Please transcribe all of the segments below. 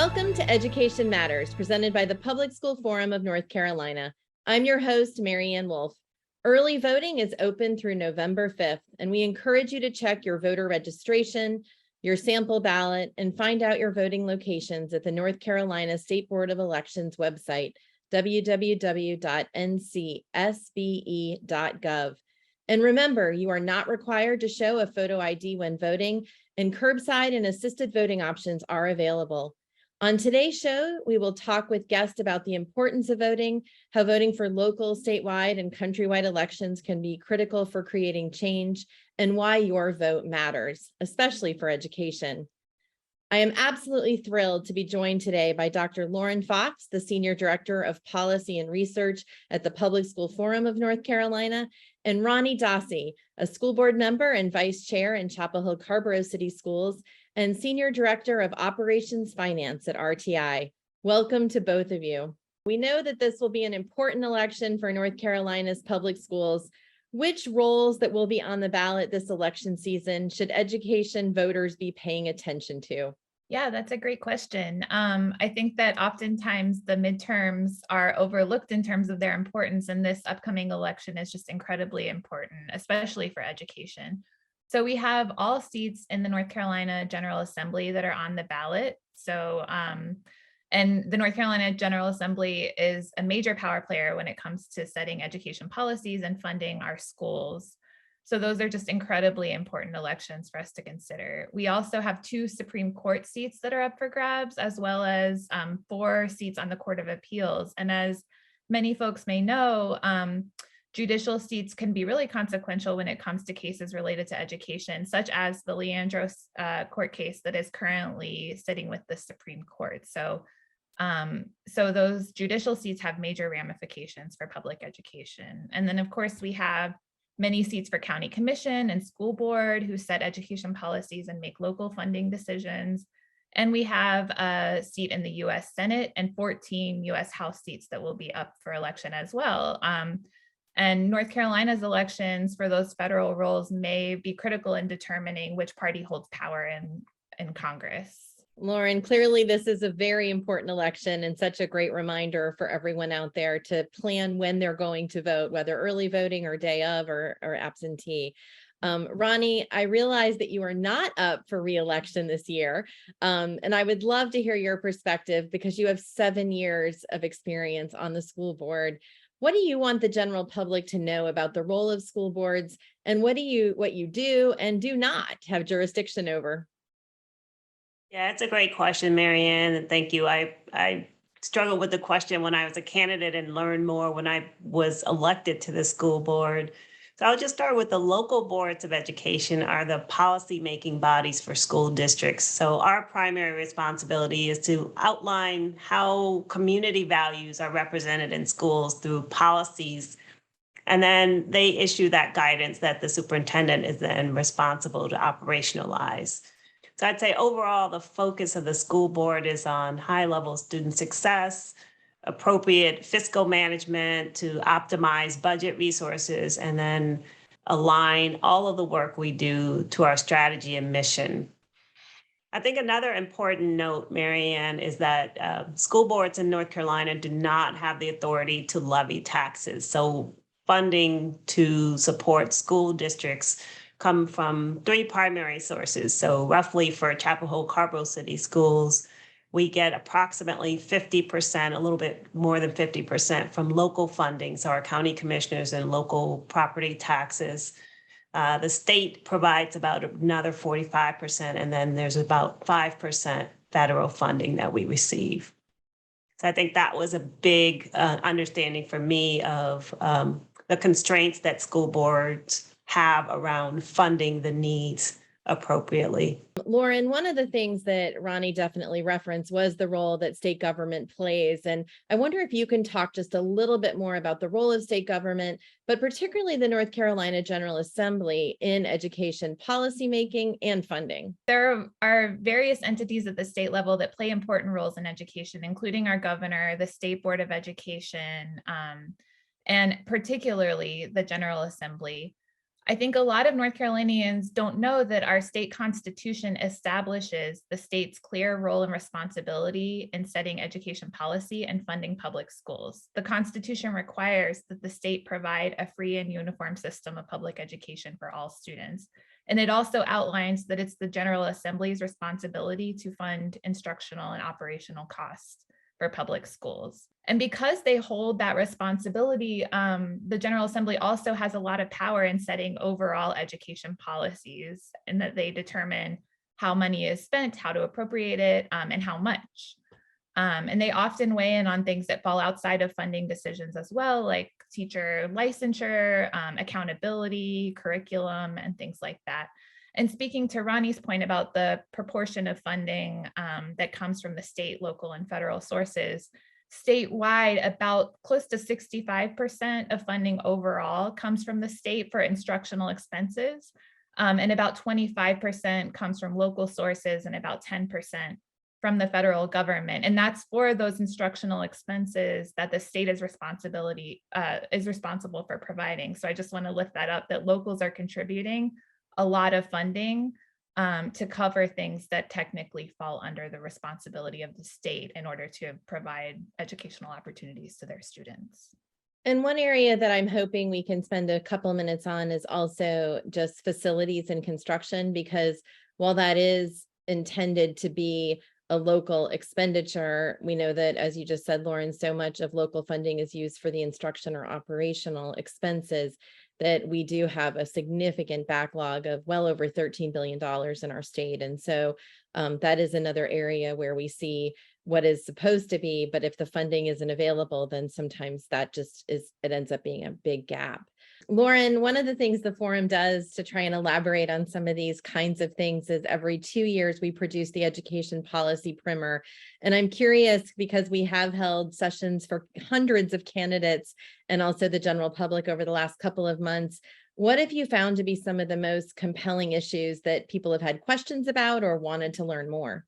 Welcome to Education Matters, presented by the Public School Forum of North Carolina. I'm your host, Mary Ann Wolf. Early voting is open through November 5th, and we encourage you to check your voter registration, your sample ballot, and find out your voting locations at the North Carolina State Board of Elections website, www.ncsbe.gov. And remember, you are not required to show a photo ID when voting, and curbside and assisted voting options are available. On today's show, we will talk with guests about the importance of voting, how voting for local, statewide, and countrywide elections can be critical for creating change, and why your vote matters, especially for education. I am absolutely thrilled to be joined today by Dr. Lauren Fox, the Senior Director of Policy and Research at the Public School Forum of North Carolina, and Rani, Dasi, a school board member and vice chair in Chapel Hill Carrboro City Schools, and Senior Director of Operations Finance at RTI. Welcome to both of you. We know that this will be an important election for North Carolina's public schools. Which roles that will be on the ballot this election season should education voters be paying attention to? Yeah, that's a great question. I think that oftentimes the midterms are overlooked in terms of their importance, and this upcoming election is just incredibly important, especially for education. So we have all seats in the North Carolina General Assembly that are on the ballot. And the North Carolina General Assembly is a major power player when it comes to setting education policies and funding our schools. So those are just incredibly important elections for us to consider. We also have 2 Supreme Court seats that are up for grabs, as well as 4 seats on the Court of Appeals. And as many folks may know, judicial seats can be really consequential when it comes to cases related to education, such as the Leandros court case that is currently sitting with the Supreme Court. So those judicial seats have major ramifications for public education. And then, of course, we have many seats for county commission and school board who set education policies and make local funding decisions. And we have a seat in the US Senate and 14 US House seats that will be up for election as well. And North Carolina's elections for those federal roles may be critical in determining which party holds power in Congress. Lauren, clearly this is a very important election and such a great reminder for everyone out there to plan when they're going to vote, whether early voting or day of or absentee. Rani, I realize that you are not up for re-election this year, and I would love to hear your perspective because you have 7 years of experience on the school board. What do you want the general public to know about the role of school boards, and what you do and do not have jurisdiction over? Yeah, it's a great question, Mary Ann, and thank you. I struggled with the question when I was a candidate and learned more when I was elected to the school board. So I'll just start with the local boards of education are the policy-making bodies for school districts. So our primary responsibility is to outline how community values are represented in schools through policies. And then they issue that guidance that the superintendent is then responsible to operationalize. So I'd say overall, the focus of the school board is on high-level student success, appropriate fiscal management to optimize budget resources, and then align all of the work we do to our strategy and mission. I think another important note, Mary Ann, is that school boards in North Carolina do not have the authority to levy taxes. So funding to support school districts come from 3 primary sources. So roughly for Chapel Hill Carrboro City Schools, we get approximately 50%, a little bit more than 50% from local funding. So our county commissioners and local property taxes. The state provides about another 45%, and then there's about 5% federal funding that we receive. So I think that was a big understanding for me of the constraints that school boards have around funding the needs appropriately. Lauren, one of the things that Rani definitely referenced was the role that state government plays. And I wonder if you can talk just a little bit more about the role of state government, but particularly the North Carolina General Assembly in education policymaking and funding. There are various entities at the state level that play important roles in education, including our governor, the State Board of Education, and particularly the General Assembly. I think a lot of North Carolinians don't know that our state constitution establishes the state's clear role and responsibility in setting education policy and funding public schools. The Constitution requires that the state provide a free and uniform system of public education for all students. And it also outlines that it's the General Assembly's responsibility to fund instructional and operational costs for public schools. And because they hold that responsibility, the General Assembly also has a lot of power in setting overall education policies, and that they determine how money is spent, how to appropriate it, and how much. And they often weigh in on things that fall outside of funding decisions as well, like teacher licensure, accountability, curriculum, and things like that. And speaking to Rani's point about the proportion of funding that comes from the state, local, and federal sources, statewide, about close to 65% of funding overall comes from the state for instructional expenses, and about 25% comes from local sources and about 10% from the federal government. And that's for those instructional expenses that the state is responsible for providing. So I just want to lift that up, that locals are contributing a lot of funding to cover things that technically fall under the responsibility of the state in order to provide educational opportunities to their students. And one area that I'm hoping we can spend a couple minutes on is also just facilities and construction, because while that is intended to be a local expenditure, we know that, as you just said, Lauren, so much of local funding is used for the instruction or operational expenses, that we do have a significant backlog of well over $13 billion in our state. And so that is another area where we see what is supposed to be, but if the funding isn't available, then sometimes that just is, it ends up being a big gap. Lauren, one of the things the forum does to try and elaborate on some of these kinds of things is every 2 years we produce the education policy primer. And I'm curious, because we have held sessions for hundreds of candidates and also the general public over the last couple of months, what have you found to be some of the most compelling issues that people have had questions about or wanted to learn more?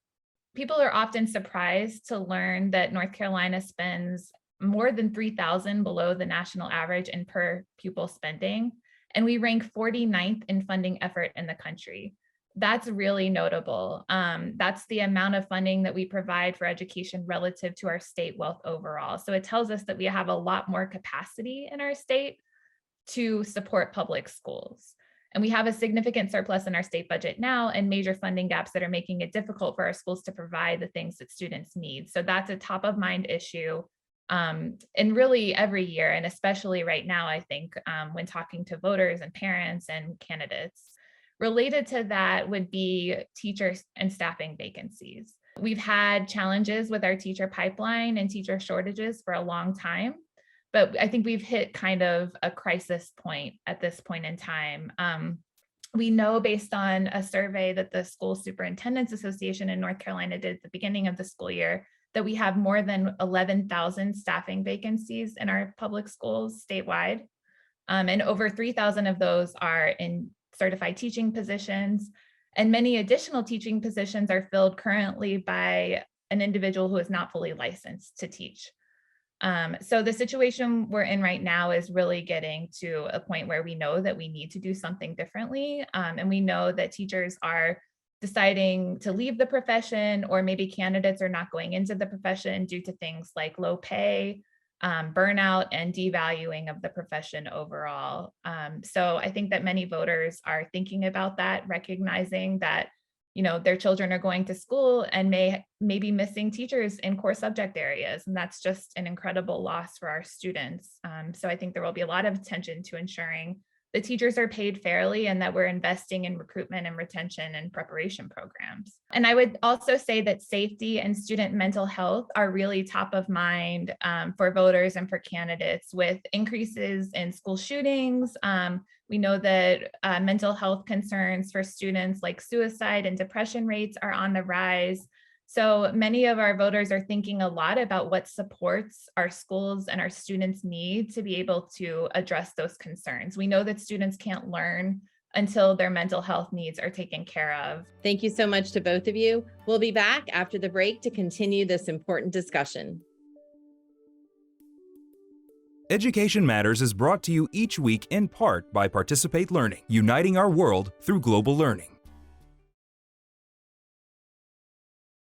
People are often surprised to learn that North Carolina spends more than $3,000 below the national average in per pupil spending, and we rank 49th in funding effort in the country. That's really notable. That's the amount of funding that we provide for education relative to our state wealth overall. So it tells us that we have a lot more capacity in our state to support public schools. And we have a significant surplus in our state budget now and major funding gaps that are making it difficult for our schools to provide the things that students need. So that's a top of mind issue. And really every year, and especially right now, I think when talking to voters and parents and candidates. Related to that would be teachers and staffing vacancies. We've had challenges with our teacher pipeline and teacher shortages for a long time, but I think we've hit kind of a crisis point at this point in time. We know, based on a survey that the School Superintendents Association in North Carolina did at the beginning of the school year, that we have more than 11,000 staffing vacancies in our public schools statewide. And over 3,000 of those are in certified teaching positions. And many additional teaching positions are filled currently by an individual who is not fully licensed to teach. So the situation we're in right now is really getting to a point where we know that we need to do something differently. And we know that teachers are deciding to leave the profession, or maybe candidates are not going into the profession due to things like low pay, burnout, and devaluing of the profession overall. So I think that many voters are thinking about that, recognizing that, you know, their children are going to school and may be missing teachers in core subject areas. And that's just an incredible loss for our students. So I think there will be a lot of attention to ensuring the teachers are paid fairly and that we're investing in recruitment and retention and preparation programs. And I would also say that safety and student mental health are really top of mind for voters and for candidates, with increases in school shootings. We know that mental health concerns for students like suicide and depression rates are on the rise. So many of our voters are thinking a lot about what supports our schools and our students need to be able to address those concerns. We know that students can't learn until their mental health needs are taken care of. Thank you so much to both of you. We'll be back after the break to continue this important discussion. Education Matters is brought to you each week in part by Participate Learning, uniting our world through global learning.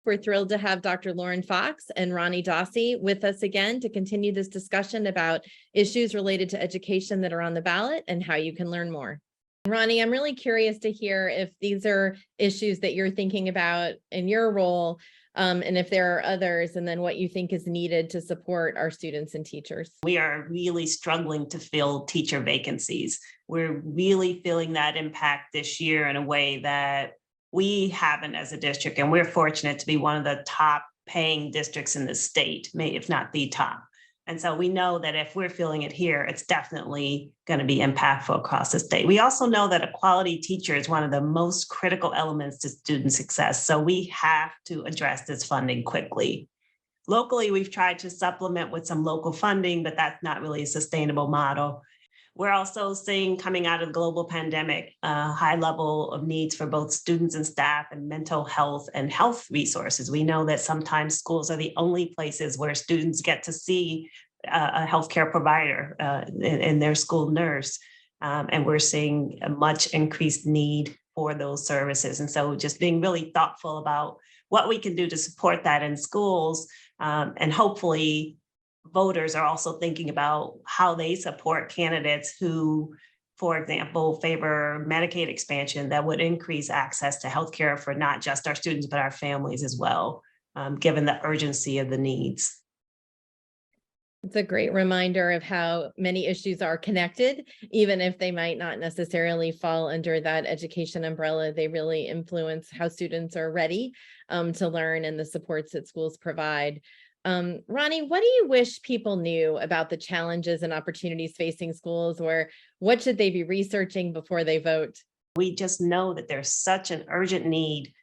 We're thrilled to have Dr. Lauren Fox and Rani Dasi with us again to continue this discussion about issues related to education that are on the ballot and how you can learn more. Rani, I'm really curious to hear if these are issues that you're thinking about in your role, and if there are others, and then what you think is needed to support our students and teachers. We are really struggling to fill teacher vacancies. We're really feeling that impact this year in a way that we haven't as a district, and we're fortunate to be one of the top paying districts in the state, if not the top. And so we know that if we're feeling it here, it's definitely going to be impactful across the state. We also know that a quality teacher is one of the most critical elements to student success. So we have to address this funding quickly. Locally, we've tried to supplement with some local funding, but that's not really a sustainable model. We're also seeing, coming out of the global pandemic, a high level of needs for both students and staff and mental health and health resources. We know that sometimes schools are the only places where students get to see a healthcare provider and their school nurse. And we're seeing a much increased need for those services. And so just being really thoughtful about what we can do to support that in schools, and hopefully voters are also thinking about how they support candidates who, for example, favor Medicaid expansion that would increase access to healthcare for not just our students, but our families as well, given the urgency of the needs. It's a great reminder of how many issues are connected, even if they might not necessarily fall under that education umbrella. They really influence how students are ready to learn and the supports that schools provide. Rani, what do you wish people knew about the challenges and opportunities facing schools, or what should they be researching before they vote? We just know that there's such an urgent need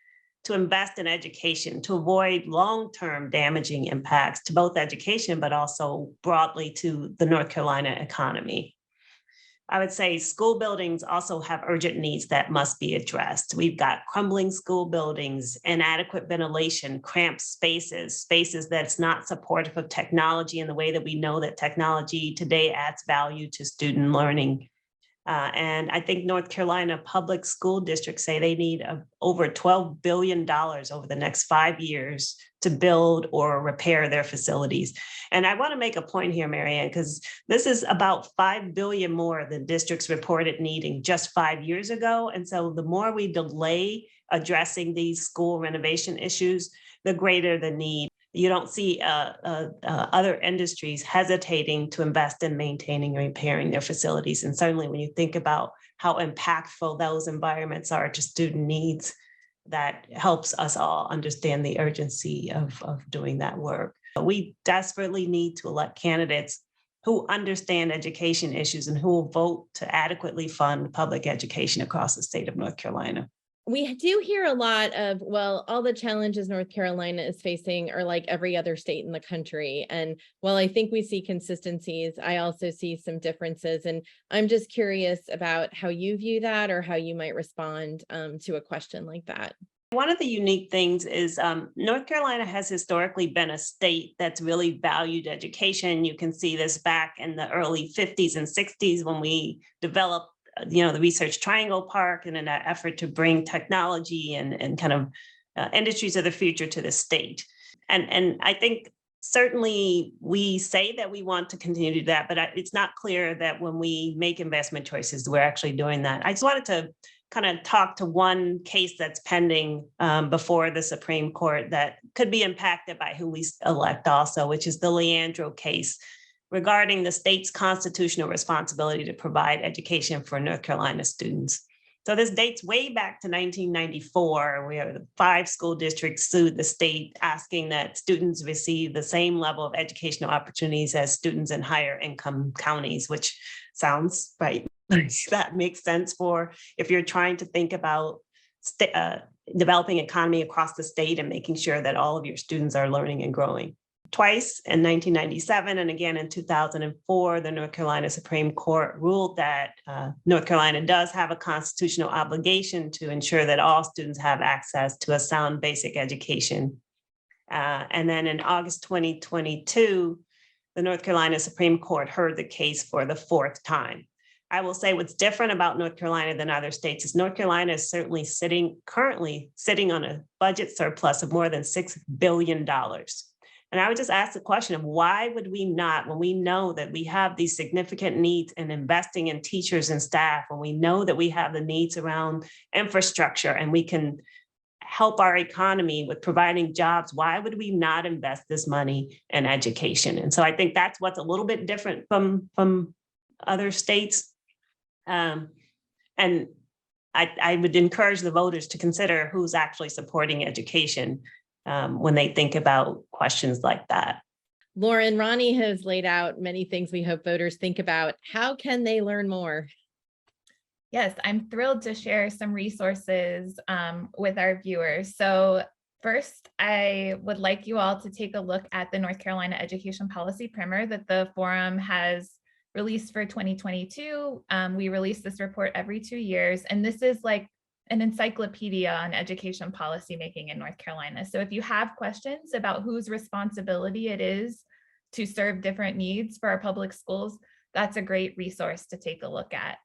to invest in education, to avoid long-term damaging impacts to both education, but also broadly to the North Carolina economy. I would say school buildings also have urgent needs that must be addressed. We've got crumbling school buildings, inadequate ventilation, cramped spaces that's not supportive of technology in the way that we know that technology today adds value to student learning. And I think North Carolina public school districts say they need over $12 billion over the next 5 years to build or repair their facilities. And I want to make a point here, Marianne, because this is about $5 billion more than districts reported needing just 5 years ago. And so the more we delay addressing these school renovation issues, the greater the need. You don't see other industries hesitating to invest in maintaining and repairing their facilities. And certainly when you think about how impactful those environments are to student needs, that helps us all understand the urgency of doing that work. We desperately need to elect candidates who understand education issues and who will vote to adequately fund public education across the state of North Carolina. We do hear a lot of, well, all the challenges North Carolina is facing are like every other state in the country. And while I think we see consistencies, I also see some differences. And I'm just curious about how you view that, or how you might respond to a question like that. One of the unique things is North Carolina has historically been a state that's really valued education. You can see this back in the early 50s and 60s when we developed the Research Triangle Park, and in an effort to bring technology and kind of industries of the future to the state. And I think certainly we say that we want to continue to do that, but it's not clear that when we make investment choices, we're actually doing that. I just wanted to kind of talk to one case that's pending before the Supreme Court that could be impacted by who we elect also, which is the Leandro case, regarding the state's constitutional responsibility to provide education for North Carolina students. So this dates way back to 1994, where the 5 school districts sued the state, asking that students receive the same level of educational opportunities as students in higher income counties, which sounds right. That makes sense for if you're trying to think about developing economy across the state and making sure that all of your students are learning and growing. Twice in 1997 and again in 2004, the North Carolina Supreme Court ruled that North Carolina does have a constitutional obligation to ensure that all students have access to a sound basic education. And then in August 2022, the North Carolina Supreme Court heard the case for the fourth time. I will say what's different about North Carolina than other states is North Carolina is certainly currently sitting on a budget surplus of more than $6 billion. And I would just ask the question of why would we not, when we know that we have these significant needs in investing in teachers and staff, when we know that we have the needs around infrastructure and we can help our economy with providing jobs, why would we not invest this money in education? And so I think that's what's a little bit different from other states. And I would encourage the voters to consider who's actually supporting education when they think about questions like that. Lauren, Rani has laid out many things we hope voters think about. How can they learn more? Yes, I'm thrilled to share some resources with our viewers. So first, I would like you all to take a look at the North Carolina Education Policy Primer that the forum has released for 2022. We release this report every 2 years, and this is like an encyclopedia on education policymaking in North Carolina. So if you have questions about whose responsibility it is to serve different needs for our public schools, that's a great resource to take a look at.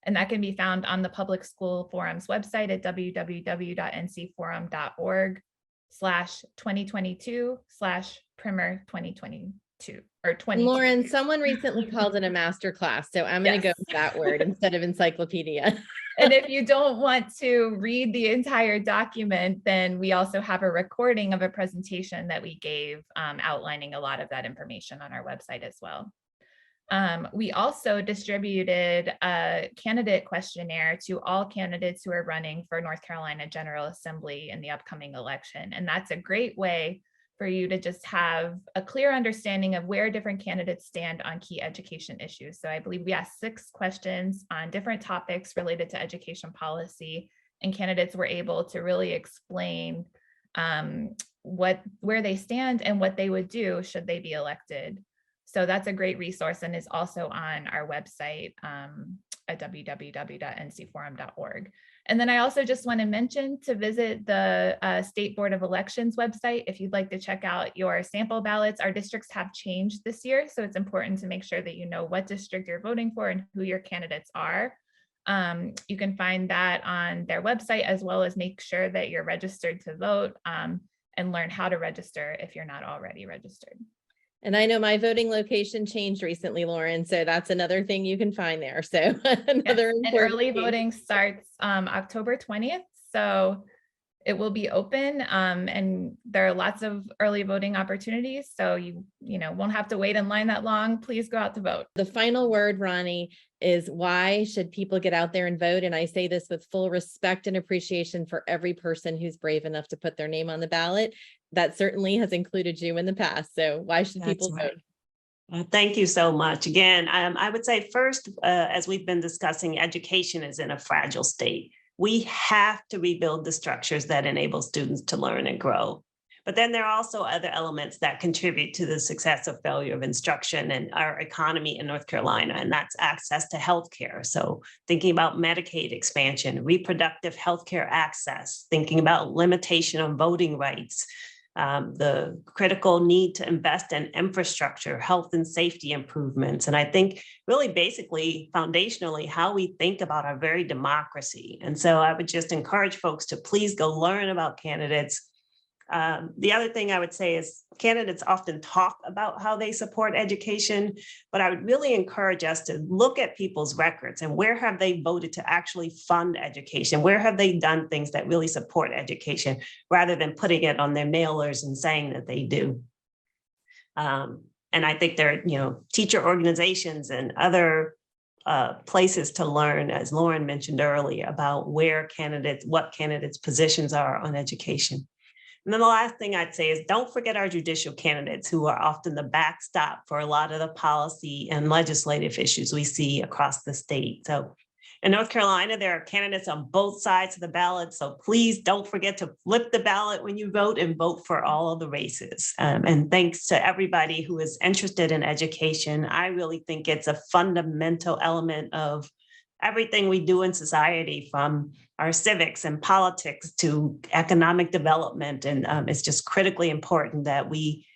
And that can be found on the Public School Forum's website at www.ncforum.org/2022/primer2022 or 22. Lauren, someone recently called it a master class, so I'm going to go with that word instead of encyclopedia. And if you don't want to read the entire document, then we also have a recording of a presentation that we gave outlining a lot of that information on our website as well. We also distributed a candidate questionnaire to all candidates who are running for North Carolina General Assembly in the upcoming election. And that's a great way for you to just have a clear understanding of where different candidates stand on key education issues. So I believe we asked 6 questions on different topics related to education policy, and candidates were able to really explain where they stand and what they would do should they be elected. So that's a great resource and is also on our website at www.ncforum.org. And then I also just want to mention to visit the State Board of Elections website if you'd like to check out your sample ballots. Our districts have changed this year, so it's important to make sure that you know what district you're voting for and who your candidates are. You can find that on their website, as well as make sure that you're registered to vote and learn how to register if you're not already registered. And I know my voting location changed recently, Lauren, so that's another thing you can find there. So another And early voting starts October 20th. So it will be open and there are lots of early voting opportunities. So you won't have to wait in line that long. Please go out to vote. The final word, Rani, is why should people get out there and vote? And I say this with full respect and appreciation for every person who's brave enough to put their name on the ballot. That certainly has included you in the past. So why should people vote? Thank you so much. Again, I would say first, as we've been discussing, education is in a fragile state. We have to rebuild the structures that enable students to learn and grow. But then there are also other elements that contribute to the success or failure of instruction and our economy in North Carolina, and that's access to healthcare. So thinking about Medicaid expansion, reproductive healthcare access, thinking about limitation on voting rights, the critical need to invest in infrastructure, health and safety improvements. And I think really basically foundationally how we think about our very democracy. And so I would just encourage folks to please go learn about candidates. The other thing I would say is candidates often talk about how they support education, but I would really encourage us to look at people's records and where have they voted to actually fund education? Where have they done things that really support education rather than putting it on their mailers and saying that they do? And I think there are, teacher organizations and other places to learn, as Lauren mentioned earlier, about what candidates' positions are on education. And then the last thing I'd say is don't forget our judicial candidates who are often the backstop for a lot of the policy and legislative issues we see across the state. So in North Carolina, there are candidates on both sides of the ballot. So please don't forget to flip the ballot when you vote and vote for all of the races. And thanks to everybody who is interested in education. I really think it's a fundamental element of everything we do in society, from our civics and politics to economic development. And it's just critically important that we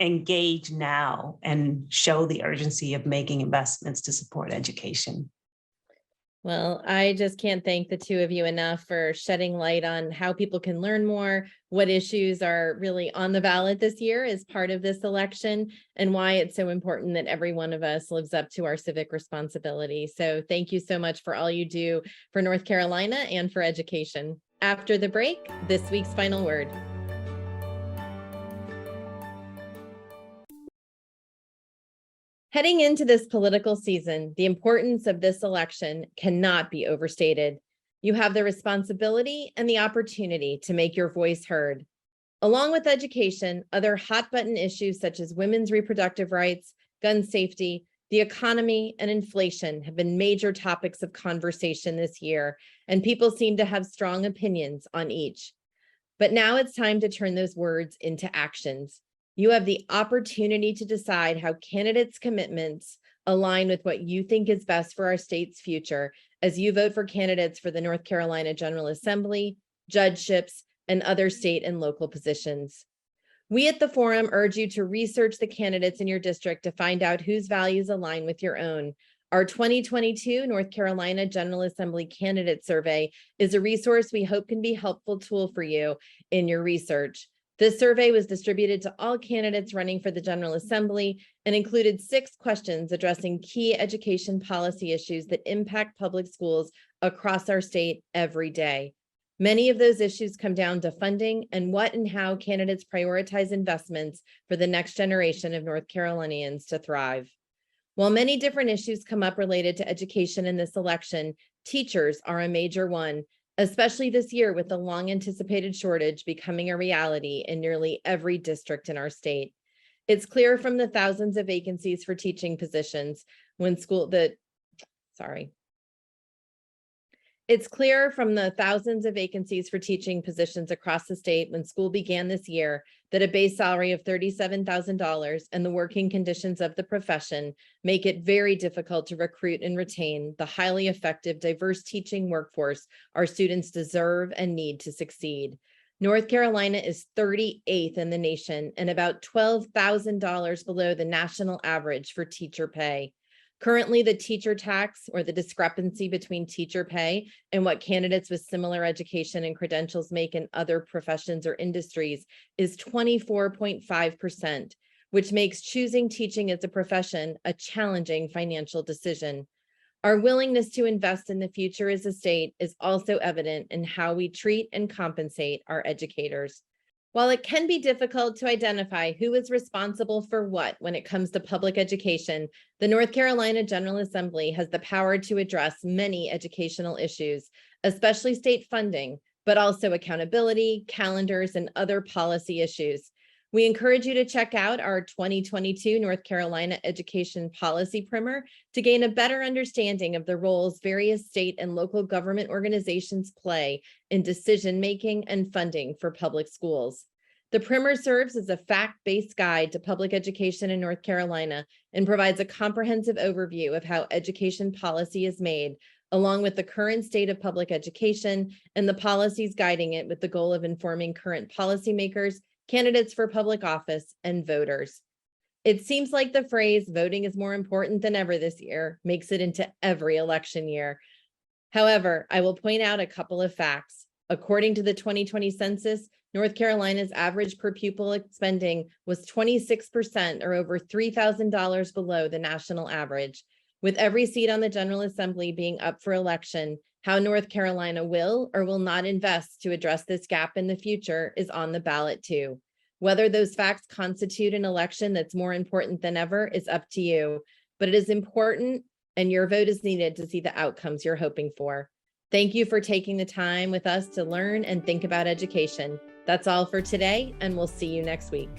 engage now and show the urgency of making investments to support education. Well, I just can't thank the two of you enough for shedding light on how people can learn more, what issues are really on the ballot this year as part of this election, and why it's so important that every one of us lives up to our civic responsibility. So thank you so much for all you do for North Carolina and for education. After the break, this week's final word. Heading into this political season, the importance of this election cannot be overstated. You have the responsibility and the opportunity to make your voice heard. Along with education, other hot button issues such as women's reproductive rights, gun safety, the economy, and inflation have been major topics of conversation this year, and people seem to have strong opinions on each. But now it's time to turn those words into actions. You have the opportunity to decide how candidates' commitments align with what you think is best for our state's future as you vote for candidates for the North Carolina General Assembly, judgeships, and other state and local positions. We at the forum urge you to research the candidates in your district to find out whose values align with your own. Our 2022 North Carolina General Assembly Candidate Survey is a resource we hope can be a helpful tool for you in your research. This survey was distributed to all candidates running for the General Assembly and included 6 questions addressing key education policy issues that impact public schools across our state every day. Many of those issues come down to funding and what and how candidates prioritize investments for the next generation of North Carolinians to thrive. While many different issues come up related to education in this election, teachers are a major one, especially this year with the long anticipated shortage becoming a reality in nearly every district in our state. It's clear from the thousands of vacancies for teaching positions It's clear from the thousands of vacancies for teaching positions across the state when school began this year that a base salary of $37,000 and the working conditions of the profession make it very difficult to recruit and retain the highly effective, diverse teaching workforce our students deserve and need to succeed. North Carolina is 38th in the nation and about $12,000 below the national average for teacher pay. Currently, the teacher tax, or the discrepancy between teacher pay and what candidates with similar education and credentials make in other professions or industries, is 24.5%, which makes choosing teaching as a profession a challenging financial decision. Our willingness to invest in the future as a state is also evident in how we treat and compensate our educators. While it can be difficult to identify who is responsible for what when it comes to public education, the North Carolina General Assembly has the power to address many educational issues, especially state funding, but also accountability, calendars, and other policy issues. We encourage you to check out our 2022 North Carolina Education Policy Primer to gain a better understanding of the roles various state and local government organizations play in decision-making and funding for public schools. The primer serves as a fact-based guide to public education in North Carolina and provides a comprehensive overview of how education policy is made, along with the current state of public education and the policies guiding it, with the goal of informing current policymakers, candidates for public office, and voters. It seems like the phrase "voting is more important than ever this year" makes it into every election year. However, I will point out a couple of facts. According to the 2020 census, North Carolina's average per pupil spending was 26%, or over $3,000 below the national average. With every seat on the General Assembly being up for election, how North Carolina will or will not invest to address this gap in the future is on the ballot too. Whether those facts constitute an election that's more important than ever is up to you, but it is important, and your vote is needed to see the outcomes you're hoping for. Thank you for taking the time with us to learn and think about education. That's all for today, and we'll see you next week.